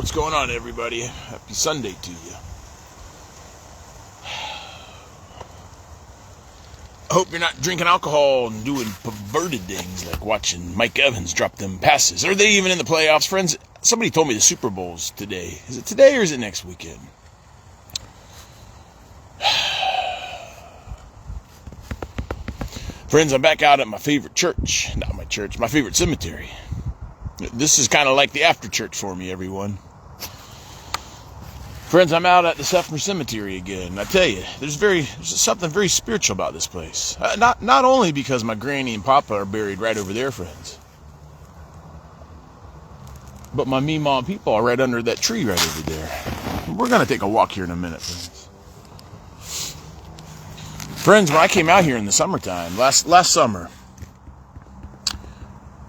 What's going on, everybody? Happy Sunday to you. I hope you're not drinking alcohol and doing perverted things like watching Mike Evans drop them passes. Are they even in the playoffs, friends? Somebody told me the Super Bowl's today. Is it today or is it next weekend? Friends, I'm back out at my favorite church. Not my church, my favorite cemetery. This is kind of like the after church for me, everyone. Friends, I'm out at the Sefner Cemetery again. I tell you, there's something very spiritual about this place. Not only because my granny and papa are buried right over there, friends, but my Meemaw and people are right under that tree right over there. We're going to take a walk here in a minute, friends. Friends, when I came out here in the summertime, last summer,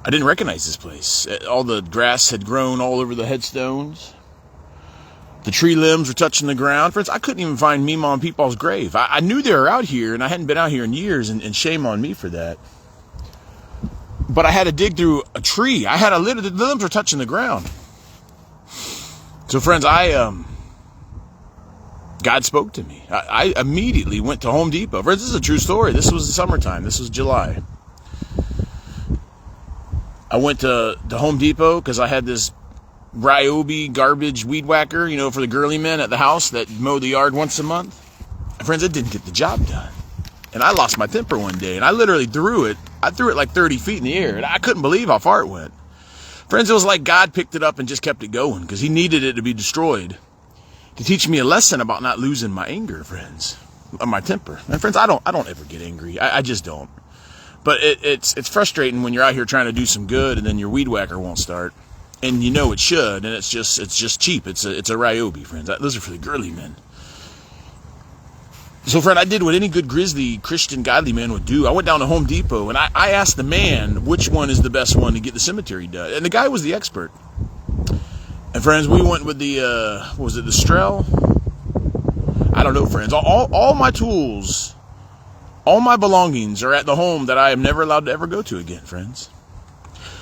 I didn't recognize this place. All the grass had grown all over the headstones. The tree limbs were touching the ground. Friends, I couldn't even find Meemaw and Peepaw's grave. I knew they were out here, and I hadn't been out here in years, and shame on me for that. But I had to dig through a tree. The limbs were touching the ground. So, friends, God spoke to me. I immediately went to Home Depot. Friends, this is a true story. This was the summertime. This was July. I went to Home Depot because I had this Ryobi garbage weed whacker, for the girly men at the house that mow the yard once a month. And friends, it didn't get the job done. And I lost my temper one day, and I literally threw it. I threw it like 30 feet in the air, and I couldn't believe how far it went. Friends, it was like God picked it up and just kept it going because he needed it to be destroyed to teach me a lesson about not losing my anger, friends, or my temper. And friends, I don't ever get angry. I just don't. But it's frustrating when you're out here trying to do some good and then your weed whacker won't start. And it should, and it's just cheap. It's a Ryobi, friends. Those are for the girly men. So, friend, I did what any good grizzly Christian godly man would do. I went down to Home Depot, and I asked the man which one is the best one to get the cemetery done. And the guy was the expert. And, friends, we went with the, the Strel? I don't know, friends. All my tools, all my belongings are at the home that I am never allowed to ever go to again, friends.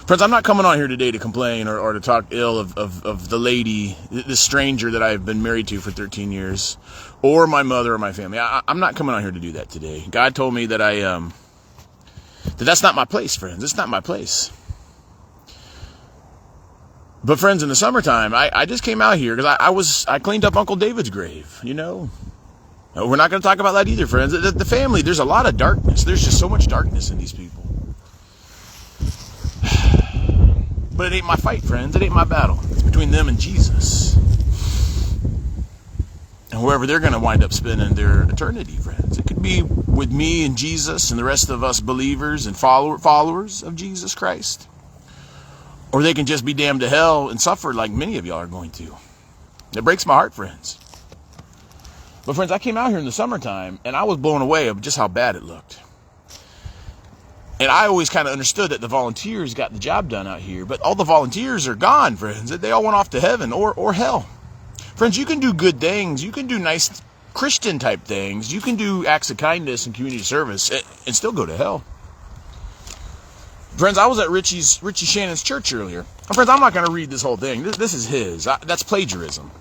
Friends, I'm not coming on here today to complain or to talk ill of the lady, this stranger that I've been married to for 13 years, or my mother or my family. I'm not coming on here to do that today. God told me that that's not my place, friends. It's not my place. But friends, in the summertime, I just came out here because I cleaned up Uncle David's grave, We're not going to talk about that either, friends. The family, there's a lot of darkness. There's just so much darkness in these people. But it ain't my fight, friends. It ain't my battle. It's between them and Jesus. And wherever they're going to wind up spending their eternity, friends. It could be with me and Jesus and the rest of us believers and followers of Jesus Christ. Or they can just be damned to hell and suffer like many of y'all are going to. It breaks my heart, friends. But friends, I came out here in the summertime and I was blown away of just how bad it looked. And I always kind of understood that the volunteers got the job done out here. But all the volunteers are gone, friends. They all went off to heaven or hell. Friends, you can do good things. You can do nice Christian type things. You can do acts of kindness and community service and still go to hell. Friends, I was at Richie Shannon's church earlier. And friends, I'm not going to read this whole thing. This is his. That's plagiarism.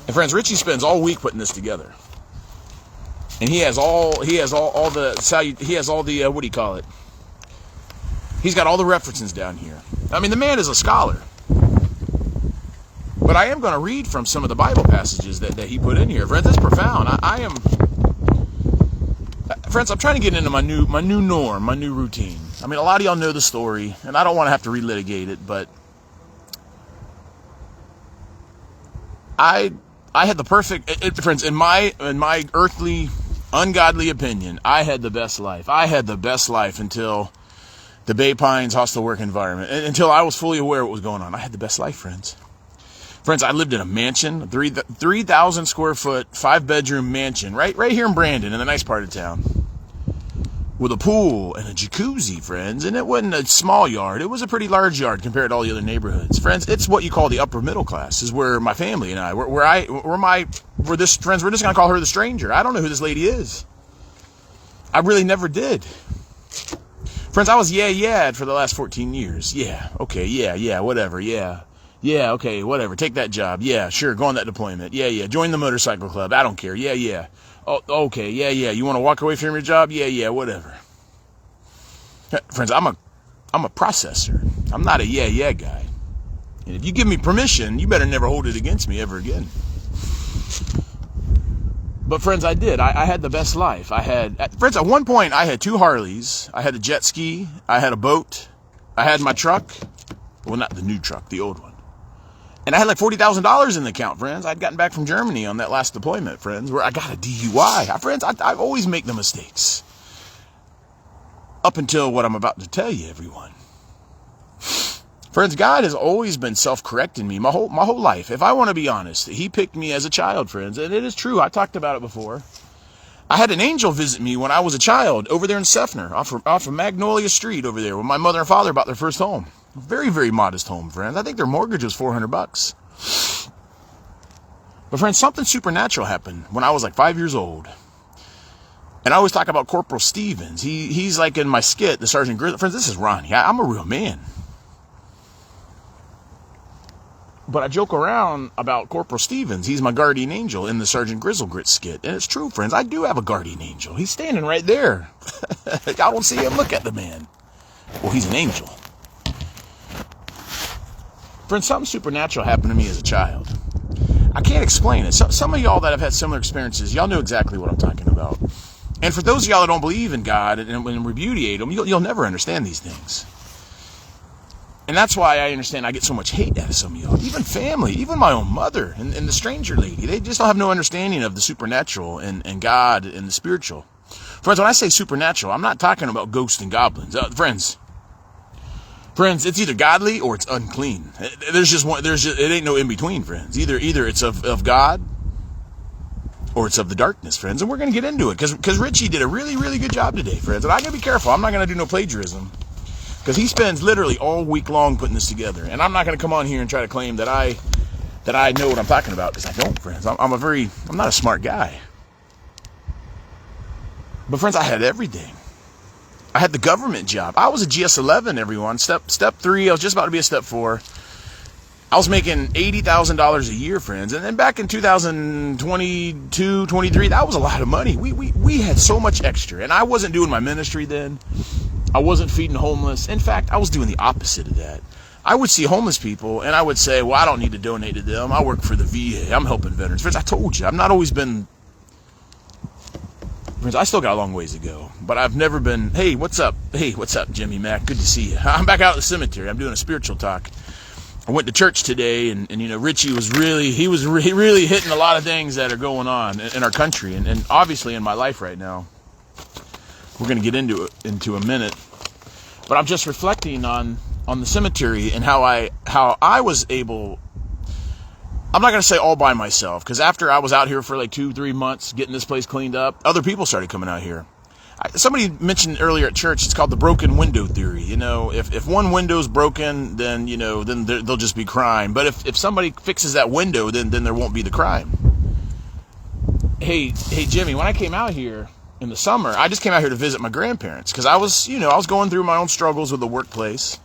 And friends, Richie spends all week putting this together. And he has all the what do you call it? He's got all the references down here. I mean, the man is a scholar. But I am going to read from some of the Bible passages that he put in here. Friends, it's profound. Friends, I'm trying to get into my new norm, my new routine. I mean, a lot of y'all know the story, and I don't want to have to relitigate it, but I had the perfect, friends, in my earthly, ungodly opinion, I had the best life. I had the best life until the Bay Pines hostile work environment, until I was fully aware of what was going on. I had the best life, friends. Friends, I lived in a mansion, 3,000 square foot, 5-bedroom mansion, right here in Brandon, in the nice part of town, with a pool and a jacuzzi, friends. And it wasn't a small yard. It was a pretty large yard compared to all the other neighborhoods. Friends, it's what you call the upper middle class, is where my family and I, we're this, friends, we're just going to call her the stranger. I don't know who this lady is. I really never did. Friends, I was yeah for the last 14 years. Yeah, okay, yeah, whatever, yeah. Yeah, okay, whatever. Take that job. Yeah, sure. Go on that deployment. Yeah, yeah. Join the motorcycle club. I don't care. Yeah, yeah. Oh, okay. Yeah, yeah. You want to walk away from your job? Yeah, yeah. Whatever. Friends, I'm a processor. I'm not a yeah, yeah guy. And if you give me permission, you better never hold it against me ever again. But friends, I did. I had the best life. Friends, at one point, I had 2 Harleys. I had a jet ski. I had a boat. I had my truck. Well, not the new truck, the old one. And I had like $40,000 in the account, friends. I'd gotten back from Germany on that last deployment, friends, where I got a DUI. Friends, I always make the mistakes. Up until what I'm about to tell you, everyone. Friends, God has always been self-correcting me my whole life. If I want to be honest, he picked me as a child, friends. And it is true. I talked about it before. I had an angel visit me when I was a child over there in Seffner, off of Magnolia Street over there, when my mother and father bought their first home. Very, very modest home, friends. I think their mortgage was $400. But friends, something supernatural happened when I was like 5 years old. And I always talk about Corporal Stevens. He's like in my skit, the Sergeant Grizzle. Friends, this is Ronnie. I'm a real man. But I joke around about Corporal Stevens. He's my guardian angel in the Sergeant Grizzle Grit skit. And it's true, friends. I do have a guardian angel. He's standing right there. Y'all don't see him. Look at the man. Well, he's an angel. Friends, something supernatural happened to me as a child. I can't explain it. Some of y'all that have had similar experiences, y'all know exactly what I'm talking about. And for those of y'all that don't believe in God and repudiate him, you'll never understand these things. And that's why I understand I get so much hate out of some of y'all. Even family, even my own mother and the stranger lady. They just don't have no understanding of the supernatural and God and the spiritual. Friends, when I say supernatural, I'm not talking about ghosts and goblins. Friends, it's either godly or it's unclean. There's just one. It ain't no in between, friends. Either it's of God or it's of the darkness, friends. And we're going to get into it because Richie did a really, really good job today, friends. And I got to be careful. I'm not going to do no plagiarism. Because he spends literally all week long putting this together. And I'm not going to come on here and try to claim that I know what I'm talking about, because I don't, friends. I'm not a smart guy. But friends, I had everything. I had the government job. I was a GS-11, everyone. Step 3, I was just about to be a step 4. I was making $80,000 a year, friends. And then back in 2022, 23, that was a lot of money. We had so much extra. And I wasn't doing my ministry then. I wasn't feeding homeless. In fact, I was doing the opposite of that. I would see homeless people and I would say, well, I don't need to donate to them. I work for the VA. I'm helping veterans. Friends, I told you, I've not always been... Friends, I still got a long ways to go. But I've never been, hey, what's up? Hey, what's up, Jimmy Mack? Good to see you. I'm back out at the cemetery. I'm doing a spiritual talk. I went to church today and you know, Richie was really hitting a lot of things that are going on in our country and obviously in my life right now. We're going to get into a minute, but I'm just reflecting on the cemetery and how I was able. I'm not going to say all by myself, because after I was out here for like 2-3 months getting this place cleaned up, other people started coming out here. Somebody mentioned earlier at church, it's called the broken window theory. You know, if one window's broken, then there'll just be crime. But if somebody fixes that window, then there won't be the crime. Hey Jimmy, when I came out here in the summer, I just came out here to visit my grandparents because I was going through my own struggles with the workplace.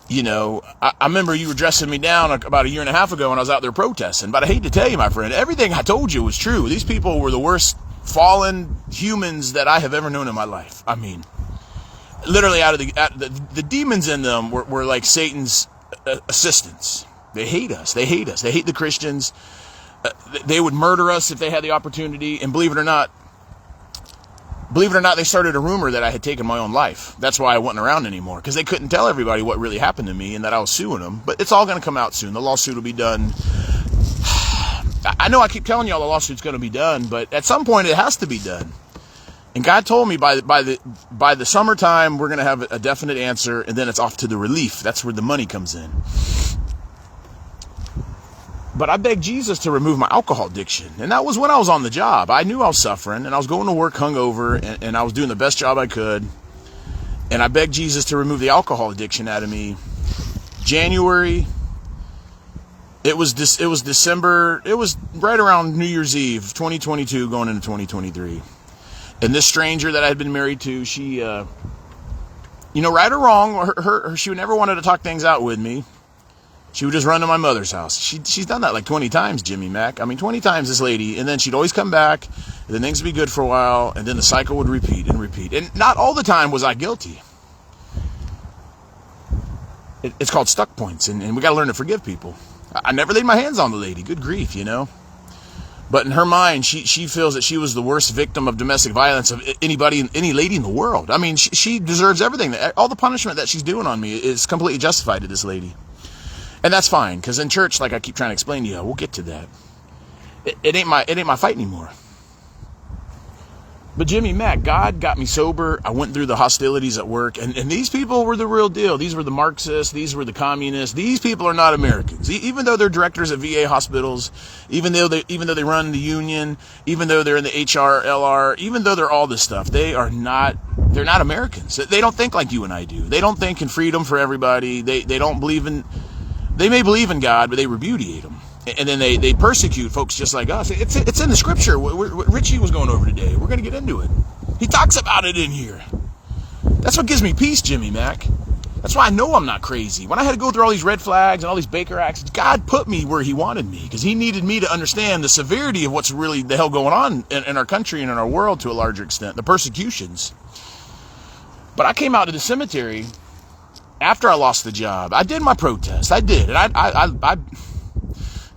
You know, I remember you were dressing me down about 1.5 years ago when I was out there protesting. But I hate to tell you, my friend, everything I told you was true. These people were the worst fallen humans that I have ever known in my life. I mean, literally the demons in them were like Satan's assistants. They hate us. They hate the Christians. They would murder us if they had the opportunity. And believe it or not, they started a rumor that I had taken my own life. That's why I wasn't around anymore, because they couldn't tell everybody what really happened to me and that I was suing them. But it's all going to come out soon. The lawsuit will be done. I know I keep telling y'all the lawsuit's going to be done, but at some point it has to be done. And God told me by the summertime we're going to have a definite answer, and then it's off to the relief. That's where the money comes in. But I begged Jesus to remove my alcohol addiction. And that was when I was on the job. I knew I was suffering, and I was going to work hungover, and I was doing the best job I could. And I begged Jesus to remove the alcohol addiction out of me. January, it was December, it was right around New Year's Eve, 2022, going into 2023. And this stranger that I had been married to, she, right or wrong, she never wanted to talk things out with me. She would just run to my mother's house. She's done that like 20 times, Jimmy Mack. I mean, 20 times, this lady. And then she'd always come back, and then things would be good for a while, and then the cycle would repeat and repeat. And not all the time was I guilty. It's called stuck points, and we got to learn to forgive people. I never laid my hands on the lady. Good grief, you know. But in her mind, she feels that she was the worst victim of domestic violence of any lady in the world. I mean, she deserves everything. All the punishment that she's doing on me is completely justified to this lady. And that's fine, because in church, like I keep trying to explain to you, we'll get to that. It ain't my fight anymore. But Jimmy Mack, God got me sober. I went through the hostilities at work, and these people were the real deal. These were the Marxists. These were the communists. These people are not Americans. Even though they're directors at VA hospitals, even though they run the union, even though they're in the HRLR, even though they're all this stuff, they're not Americans. They don't think like you and I do. They don't think in freedom for everybody. They don't believe in. They may believe in God, but they repudiate him. And then they persecute folks just like us. It's in the scripture. What Richie was going over today. We're going to get into it. He talks about it in here. That's what gives me peace, Jimmy Mack. That's why I know I'm not crazy. When I had to go through all these red flags and all these Baker Acts, God put me where he wanted me, because he needed me to understand the severity of what's really the hell going on in our country and in our world to a larger extent, the persecutions. But I came out to the cemetery after I lost the job. I did my protest. I did. And I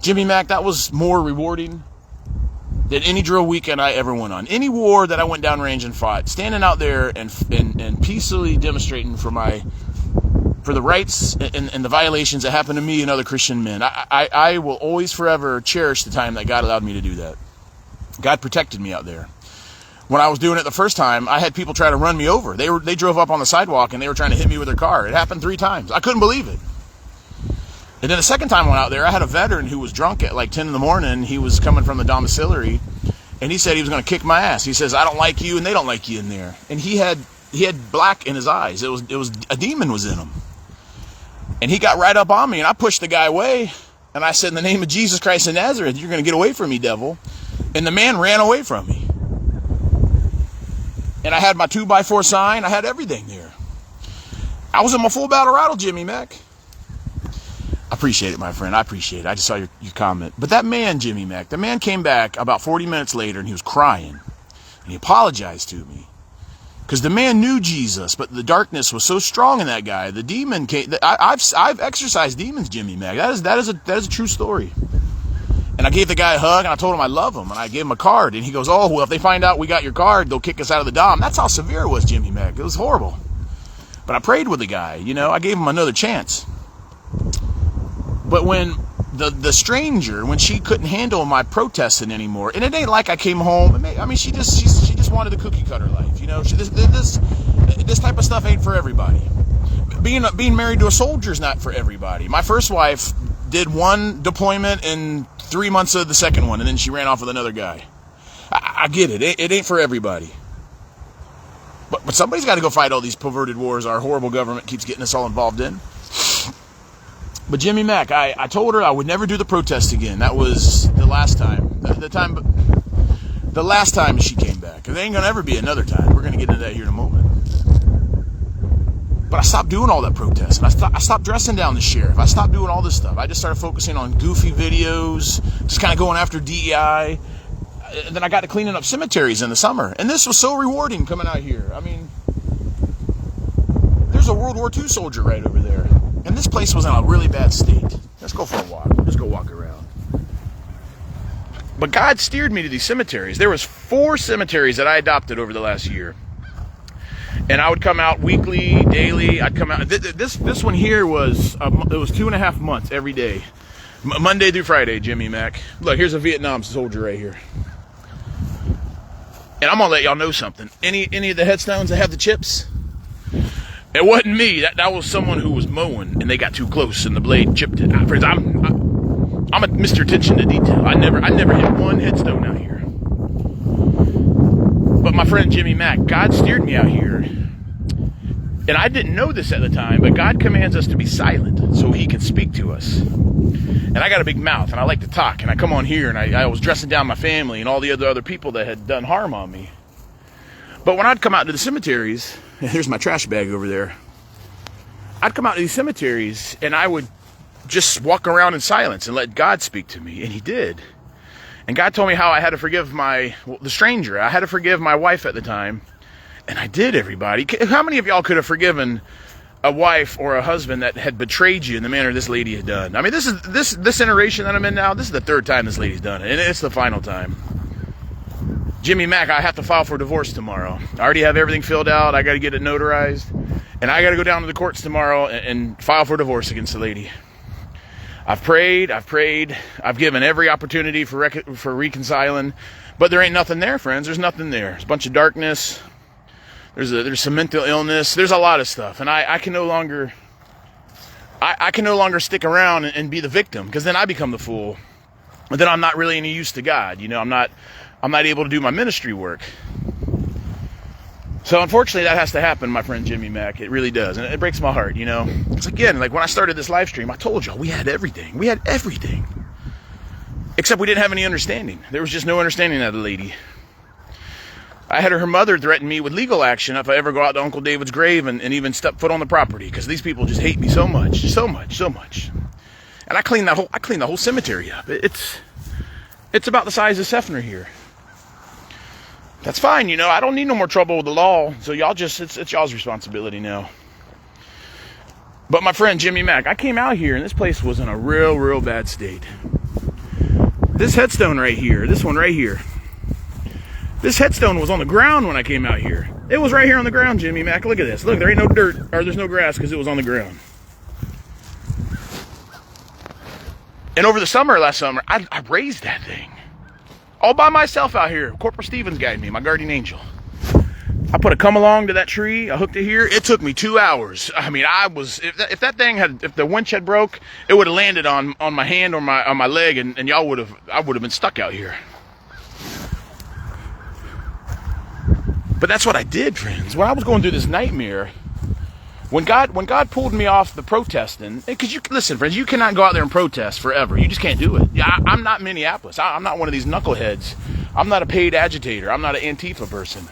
Jimmy Mack, that was more rewarding than any drill weekend I ever went on. Any war that I went downrange and fought, standing out there and peacefully demonstrating for the rights and the violations that happened to me and other Christian men. I will always forever cherish the time that God allowed me to do that. God protected me out there. When I was doing it the first time, I had people try to run me over. They drove up on the sidewalk and they were trying to hit me with their car. It happened 3 times. I couldn't believe it. And then the second time I went out there, I had a veteran who was drunk at like 10 in the morning. He was coming from the domiciliary, and he said he was going to kick my ass. He says, I don't like you, and they don't like you in there. And he had black in his eyes. It was a demon was in him. And he got right up on me, and I pushed the guy away. And I said, in the name of Jesus Christ of Nazareth, you're going to get away from me, devil. And the man ran away from me. And I had my 2x4 sign. I had everything there. I was in my full battle rattle, Jimmy Mack. I appreciate it, my friend. I appreciate it. I just saw your comment. But that man, Jimmy Mack, the man came back about 40 minutes later, and he was crying. And he apologized to me. Because the man knew Jesus, but the darkness was so strong in that guy. The demon came. I've exorcised demons, Jimmy Mack. That is a true story. And I gave the guy a hug, and I told him I love him. And I gave him a card. And he goes, oh, well, if they find out we got your card, they'll kick us out of the dom. That's how severe it was, Jimmy Mack. It was horrible. But I prayed with the guy. You know, I gave him another chance. But when the stranger, when she couldn't handle my protesting anymore, and it ain't like I came home. I mean, she just wanted the cookie cutter life, you know. This type of stuff ain't for everybody. Being married to a soldier is not for everybody. My first wife did 1 deployment in 3 months of the second one, and then she ran off with another guy. I get it. It ain't for everybody. But somebody's got to go fight all these perverted wars our horrible government keeps getting us all involved in. But Jimmy Mack, I told her I would never do the protest again. That was the last time. The last time she came back. There ain't going to ever be another time. We're going to get into that here in a moment. But I stopped doing all that protest. And I stopped dressing down the sheriff. I stopped doing all this stuff. I just started focusing on goofy videos, just kind of going after DEI. And then I got to cleaning up cemeteries in the summer. And this was so rewarding coming out here. I mean, there's a World War II soldier right over there. And this place was in a really bad state. Let's go for a walk. Let's go walk around. But God steered me to these cemeteries. There was 4 cemeteries that I adopted over the last year. And I would come out weekly, daily. I'd come out. This one here was, it was 2.5 months every day. Monday through Friday, Jimmy Mack. Look, here's a Vietnam soldier right here. And I'm going to let y'all know something. Any of the headstones that have the chips? It wasn't me. That was someone who was mowing, and they got too close, and the blade chipped it. Friends, I'm a Mr. Attention to Detail. I never hit one headstone out here. But my friend Jimmy Mack, God steered me out here, and I didn't know this at the time, but God commands us to be silent so He can speak to us. And I got a big mouth, and I like to talk, and I come on here, and I was dressing down my family and all the other people that had done harm on me. But when I'd come out to the cemeteries, and here's my trash bag over there, I'd come out to these cemeteries, and I would just walk around in silence and let God speak to me. And he did. And God told me how I had to forgive the stranger. I had to forgive my wife at the time. And I did, everybody. How many of y'all could have forgiven a wife or a husband that had betrayed you in the manner this lady had done? I mean, this iteration that I'm in now, this is the third time this lady's done it. And it's the final time. Jimmy Mack, I have to file for divorce tomorrow. I already have everything filled out. I got to get it notarized. And I got to go down to the courts tomorrow and file for divorce against the lady. I've prayed. I've given every opportunity for reconciling. But there ain't nothing there, friends. There's nothing there. There's a bunch of darkness. There's some mental illness. There's a lot of stuff. And I can no longer stick around and be the victim, because then I become the fool. And then I'm not really any use to God. You know, I'm not able to do my ministry work. So unfortunately that has to happen, my friend Jimmy Mack. It really does. And it breaks my heart, you know. Because again, like when I started this live stream, I told y'all we had everything. We had everything. Except we didn't have any understanding. There was just no understanding of the lady. I had her mother threaten me with legal action if I ever go out to Uncle David's grave and even step foot on the property, because these people just hate me so much. And I cleaned the whole cemetery up. It's about the size of Seffner here. That's fine, you know. I don't need no more trouble with the law. So y'all it's y'all's responsibility now. But my friend Jimmy Mack, I came out here and this place was in a real bad state. This headstone right here, this one right here. This headstone was on the ground when I came out here. It was right here on the ground, Jimmy Mack. Look at this. Look, there ain't no dirt, or there's no grass because it was on the ground. And over the summer, last summer, I raised that thing. All by myself out here. Corporal Stevens guided me, my guardian angel. I put a come along to that tree. I hooked it here. It took me 2 hours. I mean, if the winch had broke, it would have landed on my hand or on my leg, and I would have been stuck out here. But that's what I did, friends. When I was going through this nightmare, when God pulled me off the protesting, because listen, friends, you cannot go out there and protest forever. You just can't do it. Yeah, I'm not Minneapolis. I'm not one of these knuckleheads. I'm not a paid agitator. I'm not an Antifa person.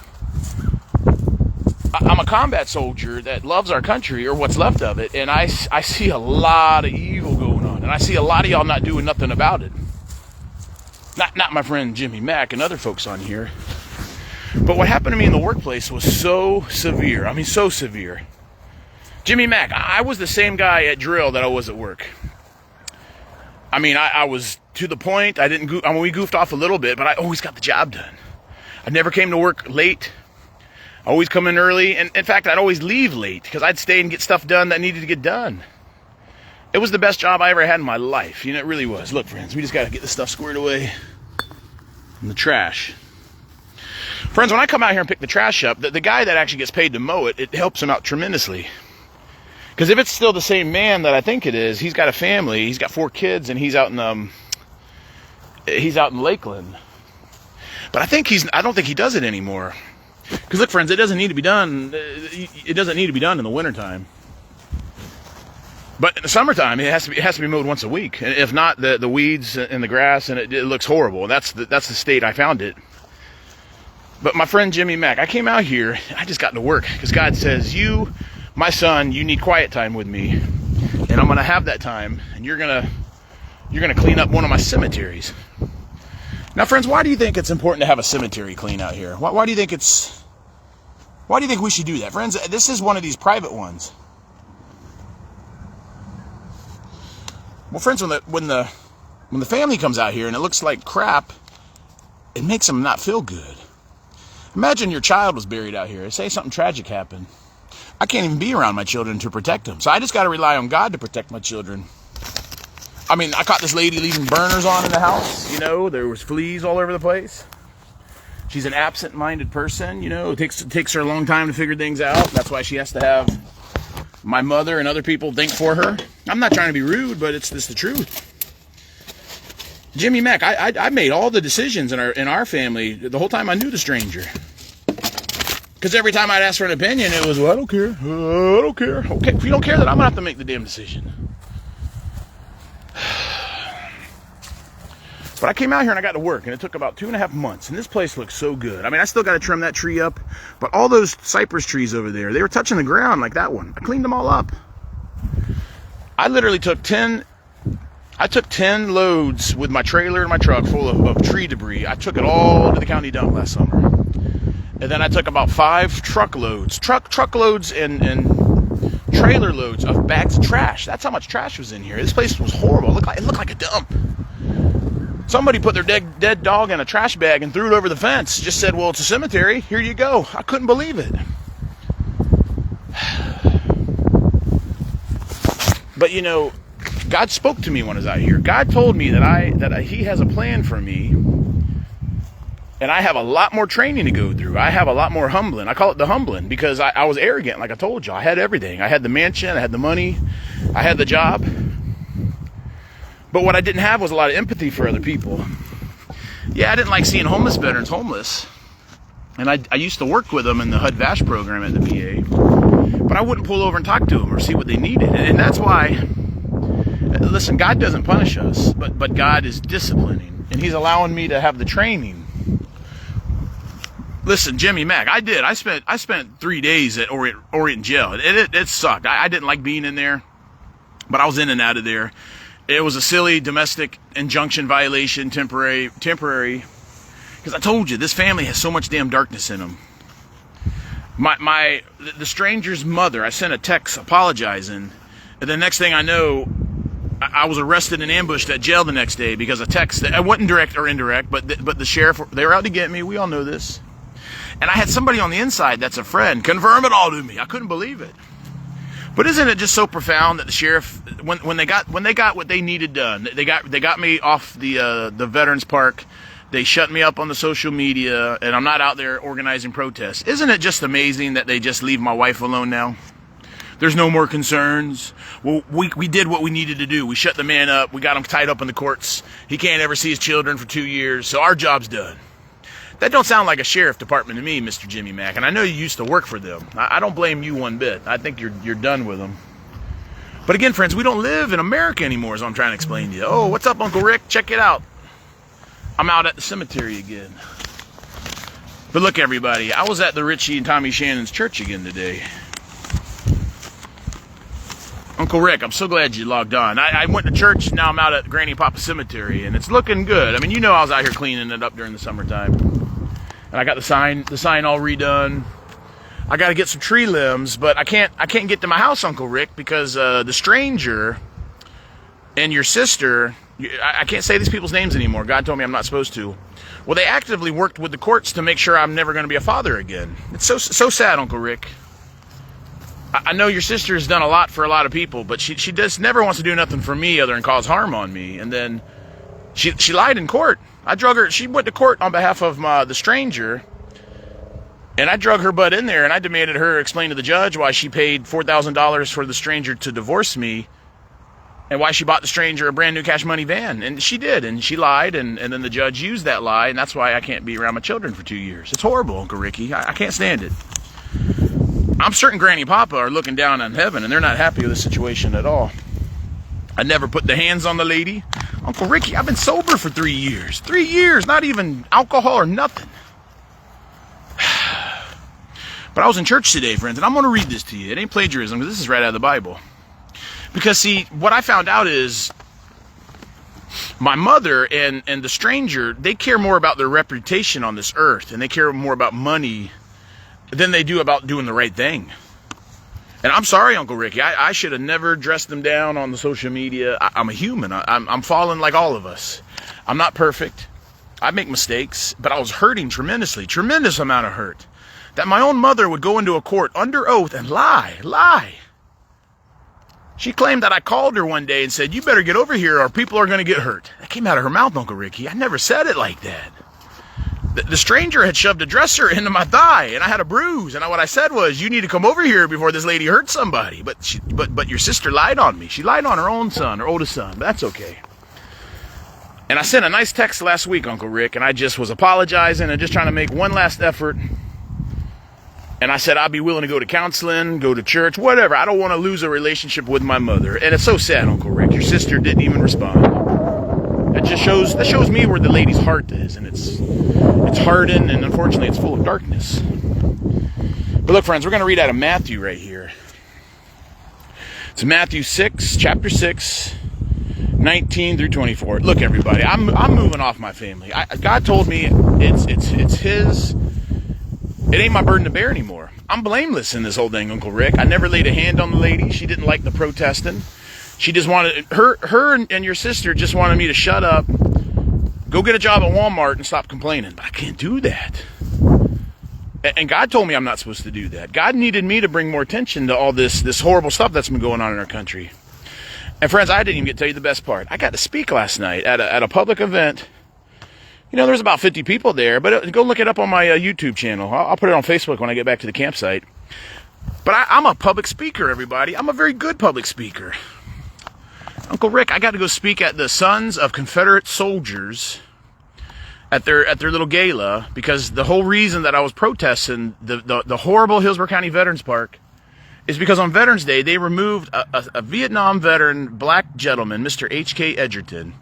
I'm a combat soldier that loves our country, or what's left of it, and I see a lot of evil going on, and I see a lot of y'all not doing nothing about it. Not my friend Jimmy Mack and other folks on here. But what happened to me in the workplace was so severe. I mean, so severe. Jimmy Mack, I was the same guy at drill that I was at work. I mean, I was to the point. We goofed off a little bit, but I always got the job done. I never came to work late. I always come in early. And in fact, I'd always leave late because I'd stay and get stuff done that needed to get done. It was the best job I ever had in my life. You know, it really was. Look, friends, we just got to get this stuff squared away in the trash. Friends, when I come out here and pick the trash up, the guy that actually gets paid to mow it, it helps him out tremendously. Because if it's still the same man that I think it is, he's got a family, he's got 4 kids, and he's out in Lakeland. But I don't think he does it anymore. Because look, friends, it doesn't need to be done. It doesn't need to be done in the wintertime. But in the summertime, it has to be mowed once a week. And if not, the weeds and the grass, and it looks horrible. That's the state I found it. But my friend Jimmy Mack, I came out here, and I just got to work. Because God says, my son, you need quiet time with me. And I'm going to have that time. And you're going to clean up one of my cemeteries. Now, friends, why do you think it's important to have a cemetery clean out here? Why do you think we should do that? Friends, this is one of these private ones. Well, friends, when the family comes out here and it looks like crap, it makes them not feel good. Imagine your child was buried out here. Say something tragic happened. I can't even be around my children to protect them. So I just got to rely on God to protect my children. I mean, I caught this lady leaving burners on in the house. You know, there was fleas all over the place. She's an absent-minded person. You know, it takes her a long time to figure things out. That's why she has to have my mother and other people think for her. I'm not trying to be rude, but it's the truth. Jimmy Mack, I made all the decisions in our family the whole time I knew the stranger. Because every time I'd ask for an opinion, it was, well, I don't care. I don't care. Okay, if you don't care, then I'm going to have to make the damn decision. But I came out here and I got to work, and it took about 2.5 months, and this place looks so good. I mean, I still got to trim that tree up, but all those cypress trees over there, they were touching the ground like that one. I cleaned them all up. I literally took 10 I took 10 loads with my trailer and my truck full of tree debris. I took it all to the county dump last summer. And then I took about 5 truckloads and trailer loads of bags of trash. That's how much trash was in here. This place was horrible. It looked like a dump. Somebody put their dead dog in a trash bag and threw it over the fence. Just said, well, it's a cemetery. Here you go. I couldn't believe it. But you know, God spoke to me when I was out here. God told me that He has a plan for me, and I have a lot more training to go through. I have a lot more humbling. I call it the humbling because I was arrogant, like I told you. I had everything. I had the mansion, I had the money, I had the job. But what I didn't have was a lot of empathy for other people. Yeah, I didn't like seeing homeless veterans homeless. And I used to work with them in the HUD-VASH program at the VA. But I wouldn't pull over and talk to them or see what they needed. And that's why, listen, God doesn't punish us, but God is disciplining. And He's allowing me to have the training. Listen, Jimmy Mack, I spent 3 days at Orient Jail. It sucked. I didn't like being in there, but I was in and out of there. It was a silly domestic injunction violation, temporary, because I told you, this family has so much damn darkness in them. The stranger's mother, I sent a text apologizing, and the next thing I know, I was arrested and ambushed at jail the next day because of text. I wasn't direct or indirect, but the sheriff, they were out to get me. We all know this. And I had somebody on the inside that's a friend confirm it all to me. I couldn't believe it. But isn't it just so profound that the sheriff, when they got what they needed done, they got me off the Veterans Park, they shut me up on the social media, and I'm not out there organizing protests. Isn't it just amazing that they just leave my wife alone now? There's no more concerns. Well, we did what we needed to do. We shut the man up. We got him tied up in the courts. He can't ever see his children for 2 years, so our job's done. That don't sound like a sheriff department to me, Mr. Jimmy Mack, and I know you used to work for them. I don't blame you one bit. I think you're done with them. But again, friends, we don't live in America anymore, is what I'm trying to explain to you. Oh, what's up, Uncle Rick? Check it out. I'm out at the cemetery again. But look, everybody, I was at the Richie and Tommy Shannon's church again today. Uncle Rick, I'm so glad you logged on. I went to church, now I'm out at Granny Papa Cemetery, and it's looking good. I mean, you know I was out here cleaning it up during the summertime. And I got the sign all redone. I got to get some tree limbs, but I can't get to my house, Uncle Rick, because the stranger and your sister, I can't say these people's names anymore. God told me I'm not supposed to. Well, they actively worked with the courts to make sure I'm never going to be a father again. It's so sad, Uncle Rick. I know your sister has done a lot for a lot of people, but she just never wants to do nothing for me other than cause harm on me. And then she lied in court. I drug her. She went to court on behalf of the stranger, and I drug her butt in there, and I demanded her explain to the judge why she paid $4,000 for the stranger to divorce me, and why she bought the stranger a brand new cash money van. And she did, and she lied, and then the judge used that lie, and that's why I can't be around my children for 2 years. It's horrible, Uncle Ricky. I can't stand it. I'm certain Granny Papa are looking down on heaven, and they're not happy with the situation at all. I never put the hands on the lady. Uncle Ricky, I've been sober for 3 years. 3 years, not even alcohol or nothing. But I was in church today, friends, and I'm going to read this to you. It ain't plagiarism, because this is right out of the Bible. Because, see, what I found out is my mother and the stranger, they care more about their reputation on this earth, and they care more about money than they do about doing the right thing. And I'm sorry, Uncle Ricky, I should have never dressed them down on the social media. I'm a human. I'm fallen like all of us. I'm not perfect. I make mistakes, but I was hurting tremendously, tremendous amount of hurt. That my own mother would go into a court under oath and lie. She claimed that I called her one day and said, you better get over here or people are going to get hurt. That came out of her mouth, Uncle Ricky. I never said it like that. The stranger had shoved a dresser into my thigh, and I had a bruise. And what I said was, you need to come over here before this lady hurts somebody. But your sister lied on me. She lied on her own son, her oldest son. But that's okay. And I sent a nice text last week, Uncle Rick, and I just was apologizing and just trying to make one last effort. And I said I'd be willing to go to counseling, go to church, whatever. I don't want to lose a relationship with my mother. And it's so sad, Uncle Rick. Your sister didn't even respond. That shows me where the lady's heart is, and it's hardened, and unfortunately it's full of darkness. But look, friends, we're going to read out of Matthew right here. It's Matthew 6, chapter 6, 19 through 24. Look, everybody, I'm moving off my family. God told me it's his. It ain't my burden to bear anymore. I'm blameless in this whole thing, Uncle Rick. I never laid a hand on the lady. She didn't like the protesting. She just wanted her and your sister just wanted me to shut up, go get a job at Walmart, and stop complaining. But I can't do that. And God told me I'm not supposed to do that. God needed me to bring more attention to all this horrible stuff that's been going on in our country. And friends, I didn't even get to tell you the best part. I got to speak last night at a public event. You know, there's about 50 people there, but go look it up on my YouTube channel. I'll put it on Facebook when I get back to the campsite. But I'm a public speaker, everybody. I'm a very good public speaker. Uncle Rick, I got to go speak at the Sons of Confederate Soldiers at their little gala, because the whole reason that I was protesting the horrible Hillsborough County Veterans Park is because on Veterans Day, they removed a Vietnam veteran black gentleman, Mr. H.K. Edgerton.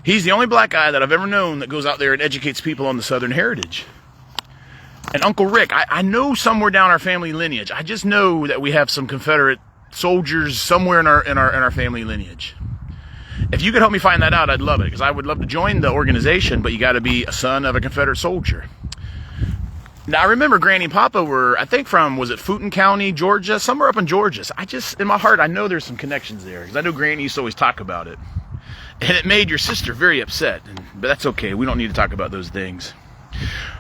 He's the only black guy that I've ever known that goes out there and educates people on the Southern heritage. And Uncle Rick, I know somewhere down our family lineage, I just know that we have some Confederate soldiers somewhere in our family lineage. If you could help me find that out, I'd love it, because I would love to join the organization, but you got to be a son of a Confederate soldier. Now, I remember Granny and Papa were, I think from, was it Fulton County, Georgia? Somewhere up in Georgia. So in my heart, I know there's some connections there, because I know Granny used to always talk about it. And it made your sister very upset, but that's okay. We don't need to talk about those things.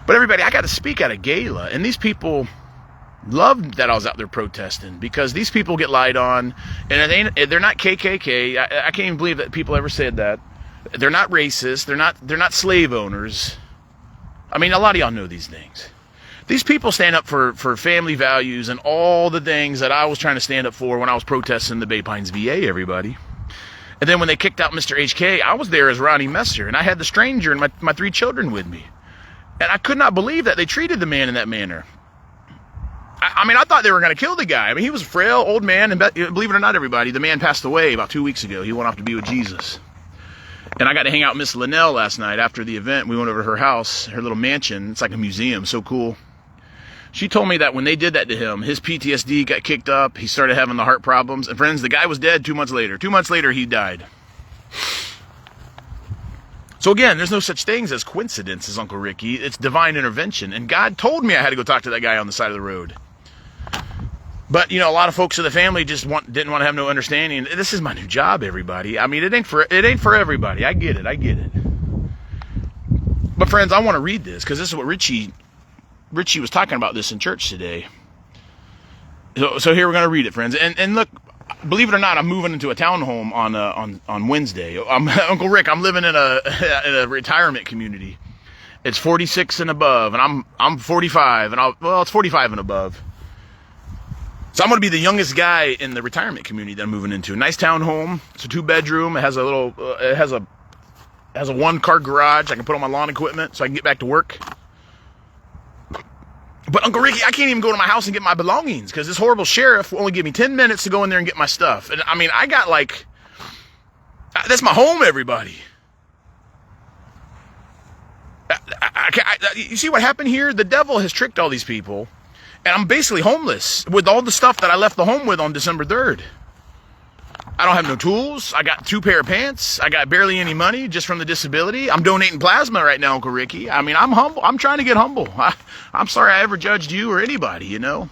But everybody, I got to speak at a gala, and these people loved that I was out there protesting, because these people get lied on, and they're not KKK. I can't even believe that people ever said that. They're not racist. They're not slave owners. I mean, a lot of y'all know these things. These people stand up for family values and all the things that I was trying to stand up for when I was protesting the Bay Pines VA, everybody. And then when they kicked out Mr. HK, I was there as Ronnie Messer, and I had the stranger and my 3 children with me. And I could not believe that they treated the man in that manner. I mean, I thought they were going to kill the guy. I mean, he was a frail, old man, and believe it or not, everybody, the man passed away about 2 weeks ago. He went off to be with Jesus. And I got to hang out with Miss Linnell last night after the event. We went over to her house, her little mansion. It's like a museum, so cool. She told me that when they did that to him, his PTSD got kicked up. He started having the heart problems. And friends, the guy was dead 2 months later. 2 months later, he died. So again, there's no such things as coincidences, Uncle Ricky. It's divine intervention. And God told me I had to go talk to that guy on the side of the road. But, you know, a lot of folks in the family just didn't want to have no understanding. This is my new job, everybody. I mean, it ain't for everybody. I get it. But friends, I want to read this, because this is what Richie was talking about this in church today. So here we're going to read it, friends. And look, believe it or not, I'm moving into a townhome on Wednesday. Uncle Rick, I'm living in a retirement community. It's 46 and above, and I'm 45, and it's 45 and above. So I'm going to be the youngest guy in the retirement community that I'm moving into. A nice townhome. It's a 2-bedroom. It has a 1-car garage. I can put on my lawn equipment so I can get back to work. But Uncle Ricky, I can't even go to my house and get my belongings, because this horrible sheriff will only give me 10 minutes to go in there and get my stuff. And I mean, I got that's my home, everybody. You see what happened here? The devil has tricked all these people, and I'm basically homeless with all the stuff that I left the home with on December 3rd. I don't have no tools. I got 2 pair of pants. I got barely any money just from the disability. I'm donating plasma right now, Uncle Ricky. I mean, I'm humble. I'm trying to get humble. I'm sorry I ever judged you or anybody, you know.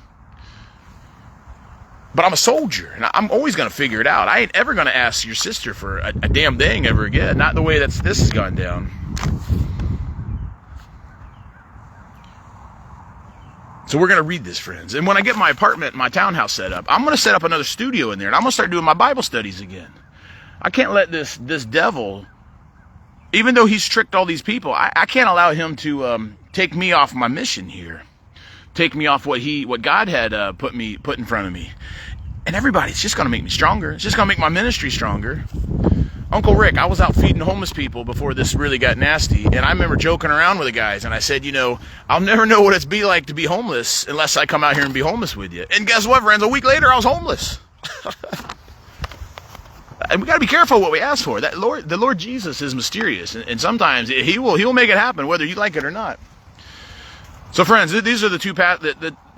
But I'm a soldier, and I'm always going to figure it out. I ain't ever going to ask your sister for a damn thing ever again. Not the way this has gone down. So we're going to read this, friends. And when I get my apartment, my townhouse set up, I'm going to set up another studio in there, and I'm going to start doing my Bible studies again. I can't let this devil, even though he's tricked all these people, I can't allow him to take me off my mission here. Take me off what God had put in front of me. And everybody, it's just going to make me stronger. It's just going to make my ministry stronger. Uncle Rick, I was out feeding homeless people before this really got nasty, and I remember joking around with the guys, and I said, you know, I'll never know what it's be like to be homeless unless I come out here and be homeless with you. And guess what, friends? A week later, I was homeless. And we got to be careful what we ask for. The Lord Jesus is mysterious, and sometimes He will make it happen, whether you like it or not. So, friends, these are the two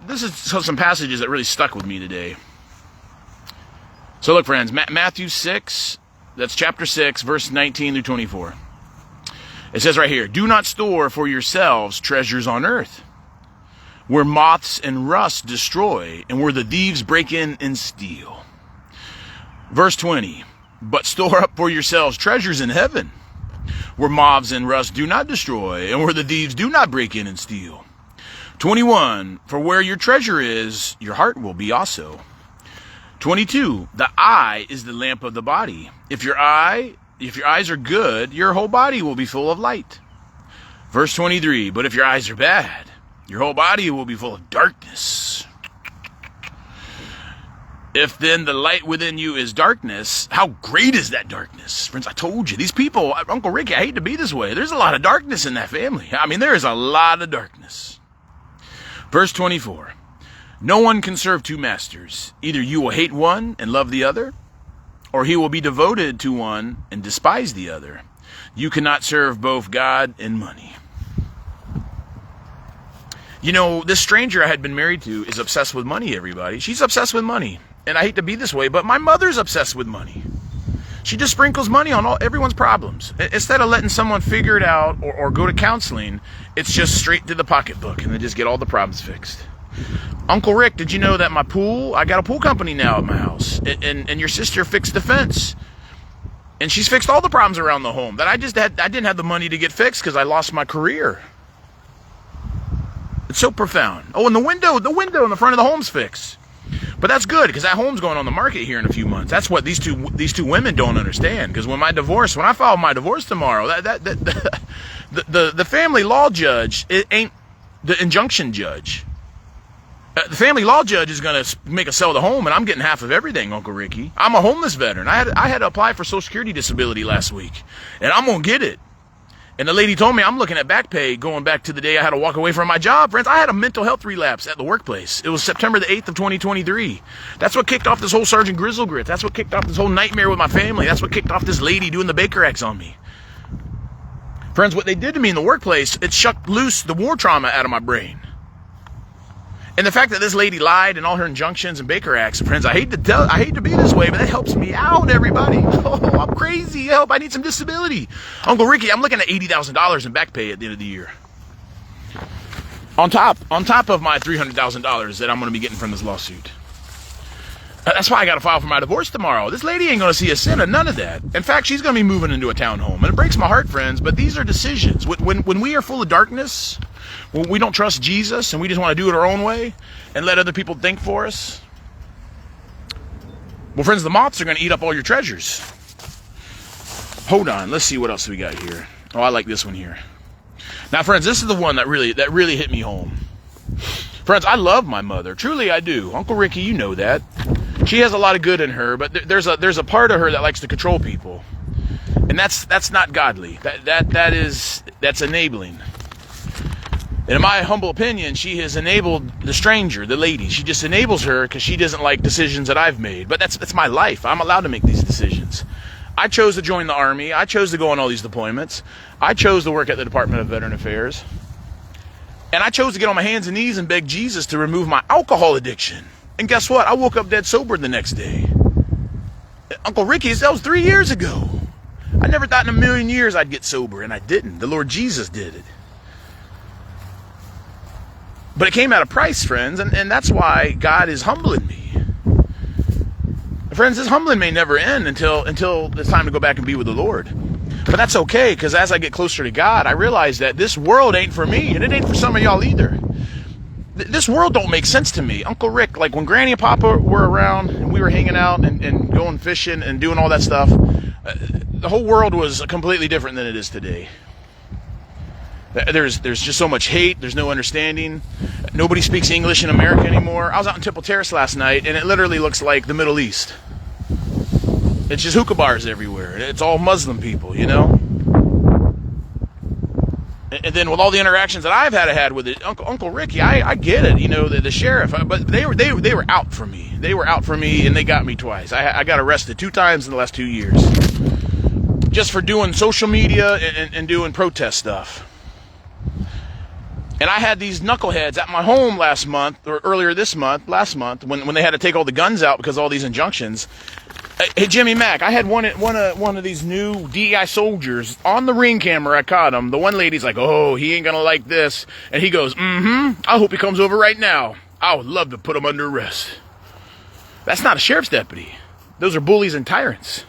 this is some passages that really stuck with me today. So, look, friends, Matthew 6. That's chapter 6, verse 19 through 24. It says right here, do not store for yourselves treasures on earth, where moths and rust destroy, and where the thieves break in and steal. Verse 20, but store up for yourselves treasures in heaven, where moths and rust do not destroy, and where the thieves do not break in and steal. 21, for where your treasure is, your heart will be also. 22, the eye is the lamp of the body. If your eyes are good, your whole body will be full of light. Verse 23, but if your eyes are bad, your whole body will be full of darkness. If then the light within you is darkness, how great is that darkness? Friends, I told you, these people, Uncle Ricky, I hate to be this way. There's a lot of darkness in that family. I mean, there is a lot of darkness. Verse 24, no one can serve two masters. Either you will hate one and love the other, or he will be devoted to one and despise the other. You cannot serve both God and money. You know, this stranger I had been married to is obsessed with money, everybody. She's obsessed with money. And I hate to be this way, but my mother's obsessed with money. She just sprinkles money on everyone's problems. Instead of letting someone figure it out or go to counseling, it's just straight to the pocketbook and they just get all the problems fixed. Uncle Rick, did you know that I got a pool company now at my house, and your sister fixed the fence, and she's fixed all the problems around the home that I didn't have the money to get fixed because I lost my career. It's so profound. Oh, and the window in the front of the home's fixed. But that's good because that home's going on the market here in a few months. That's what these two women don't understand. Because when I file my divorce tomorrow, the family law judge, it ain't the injunction judge. The family law judge is going to make us sell the home, and I'm getting half of everything, Uncle Ricky. I'm a homeless veteran. I had to apply for Social Security disability last week, and I'm going to get it. And the lady told me I'm looking at back pay going back to the day I had to walk away from my job. Friends, I had a mental health relapse at the workplace. It was September the 8th of 2023. That's what kicked off this whole Sergeant Grizzlegrit. That's what kicked off this whole nightmare with my family. That's what kicked off this lady doing the Baker Acts on me. Friends, what they did to me in the workplace, it shook loose the war trauma out of my brain. And the fact that this lady lied and all her injunctions and Baker Acts, friends, I hate to be this way, but that helps me out, everybody. Oh, I'm crazy. Help, I need some disability. Uncle Ricky, I'm looking at $80,000 in back pay at the end of the year. On top of my $300,000 that I'm going to be getting from this lawsuit. That's why I got to file for my divorce tomorrow. This lady ain't going to see a cent of none of that. In fact, she's going to be moving into a townhome. And it breaks my heart, friends, but these are decisions. When we are full of darkness, when we don't trust Jesus and we just want to do it our own way and let other people think for us, well, friends, the moths are going to eat up all your treasures. Hold on. Let's see what else we got here. Oh, I like this one here. Now, friends, this is the one that really hit me home. Friends, I love my mother. Truly, I do. Uncle Ricky, you know that. She has a lot of good in her, but there's a part of her that likes to control people. And that's not godly. That's enabling. And in my humble opinion, she has enabled the stranger, the lady. She just enables her because she doesn't like decisions that I've made. But that's my life. I'm allowed to make these decisions. I chose to join the Army. I chose to go on all these deployments. I chose to work at the Department of Veteran Affairs. And I chose to get on my hands and knees and beg Jesus to remove my alcohol addiction. And guess what? I woke up dead sober the next day. Uncle Ricky, that was 3 years ago. I never thought in a million years I'd get sober, and I didn't. The Lord Jesus did it. But it came at a price, friends, and that's why God is humbling me. Friends, this humbling may never end until it's time to go back and be with the Lord. But that's okay, because as I get closer to God, I realize that this world ain't for me, and it ain't for some of y'all either. This world don't make sense to me. Uncle Rick, like when Granny and Papa were around, and we were hanging out and going fishing and doing all that stuff, the whole world was completely different than it is today. There's just so much hate. There's no understanding. Nobody speaks English in America anymore. I was out in Temple Terrace last night, and it literally looks like the Middle East. It's just hookah bars everywhere. It's all Muslim people, you know? And then with all the interactions that I've had with it, Uncle Ricky, I get it, you know, the sheriff, but they were out for me. They were out for me, and they got me twice. I got arrested 2 times in the last 2 years. Just for doing social media and doing protest stuff. And I had these knuckleheads at my home last month, when they had to take all the guns out because of all these injunctions. Hey, Jimmy Mack, I had one of these new DEI soldiers on the ring camera. I caught him. The one lady's like, oh, he ain't gonna like this. And he goes, I hope he comes over right now. I would love to put him under arrest. That's not a sheriff's deputy. Those are bullies and tyrants.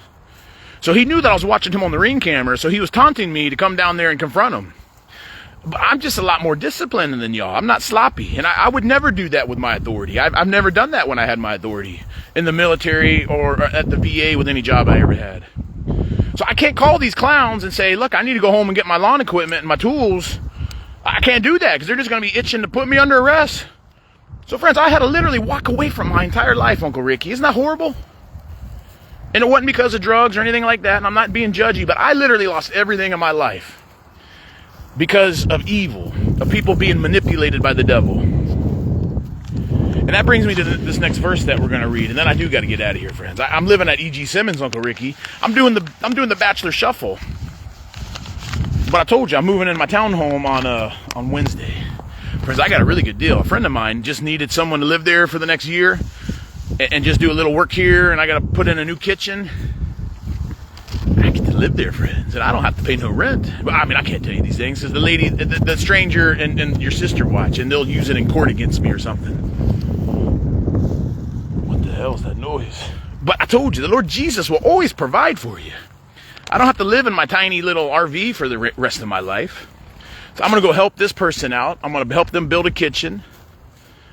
So he knew that I was watching him on the ring camera, so he was taunting me to come down there and confront him. But I'm just a lot more disciplined than y'all. I'm not sloppy. And I would never do that with my authority. I've never done that when I had my authority in the military or at the VA with any job I ever had. So I can't call these clowns and say, look, I need to go home and get my lawn equipment and my tools. I can't do that because they're just going to be itching to put me under arrest. So friends, I had to literally walk away from my entire life, Uncle Ricky. Isn't that horrible? And it wasn't because of drugs or anything like that. And I'm not being judgy, but I literally lost everything in my life because of evil, of people being manipulated by the devil. And that brings me to this next verse that we're going to read, and then I do got to get out of here, friends. I'm living at E.G. Simmons, Uncle Ricky. I'm doing the bachelor shuffle. But I told you I'm moving in my townhome on Wednesday. Friends, I got a really good deal. A friend of mine just needed someone to live there for the next year and just do a little work here, and I got to put in a new kitchen. I get to live there, friends, and I don't have to pay no rent. But I mean, I can't tell you these things because the lady, the stranger and your sister watch, and they'll use it in court against me or something. What the hell is that noise? But I told you, the Lord Jesus will always provide for you. I don't have to live in my tiny little RV for the rest of my life. So I'm going to go help this person out. I'm going to help them build a kitchen.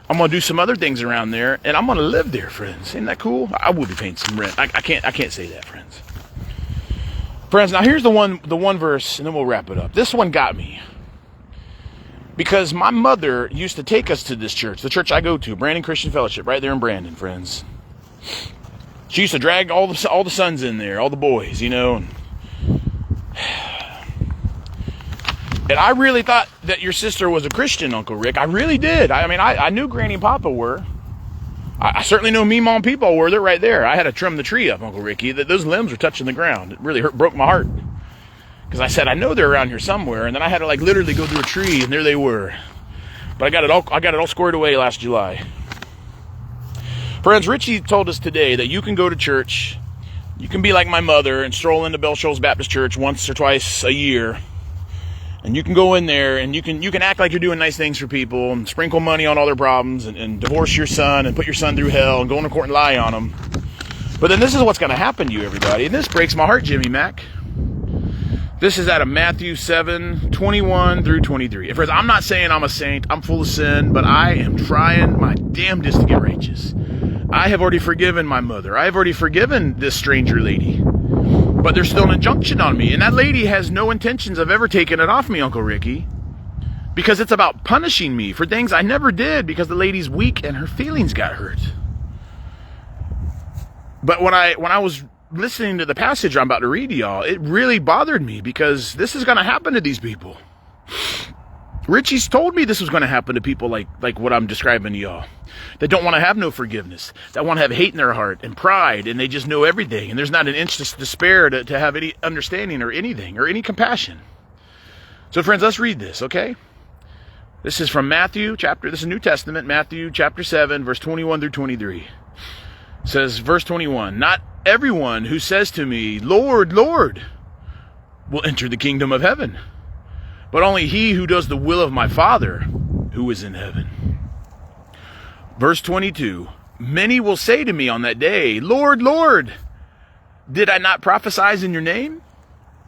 I'm going to do some other things around there, and I'm going to live there, friends. Isn't that cool? I will be paying some rent. I can't say that, friends. Friends, now here's the one verse, and then we'll wrap it up. This one got me. Because my mother used to take us to this church, the church I go to, Brandon Christian Fellowship, right there in Brandon, friends. She used to drag all the sons in there, all the boys, you know. And I really thought that your sister was a Christian, Uncle Rick. I really did. I mean, I knew Granny and Papa were. I certainly know me, Mom, people were. They're right there. I had to trim the tree up, Uncle Ricky. Those limbs were touching the ground. It really broke my heart. Because I said, I know they're around here somewhere. And then I had to literally go through a tree, and there they were. But I got it all squared away last July. Friends, Richie told us today that you can go to church. You can be like my mother and stroll into Bell Shoals Baptist Church once or twice a year. And you can go in there and you can act like you're doing nice things for people and sprinkle money on all their problems and divorce your son and put your son through hell and go into court and lie on them. But then this is what's going to happen to you, everybody. And this breaks my heart, Jimmy Mack. This is out of Matthew 7:21 through 23. Friends, I'm not saying I'm a saint. I'm full of sin, but I am trying my damnedest to get righteous. I have already forgiven my mother. I have already forgiven this stranger lady. But there's still an injunction on me. And that lady has no intentions of ever taking it off me, Uncle Ricky. Because it's about punishing me for things I never did because the lady's weak and her feelings got hurt. But when I was listening to the passage I'm about to read to y'all, it really bothered me because this is going to happen to these people. Richie's told me this was going to happen to people like what I'm describing to y'all. That don't want to have no forgiveness. That want to have hate in their heart and pride, and they just know everything. And there's not an inch to spare to have any understanding or anything or any compassion. So friends, let's read this, okay? This is from this is New Testament, Matthew chapter 7, verse 21 through 23. It says, verse 21, not everyone who says to me, Lord, Lord, will enter the kingdom of heaven, but only he who does the will of my Father who is in heaven. Verse 22, many will say to me on that day, Lord, Lord, did I not prophesy in your name?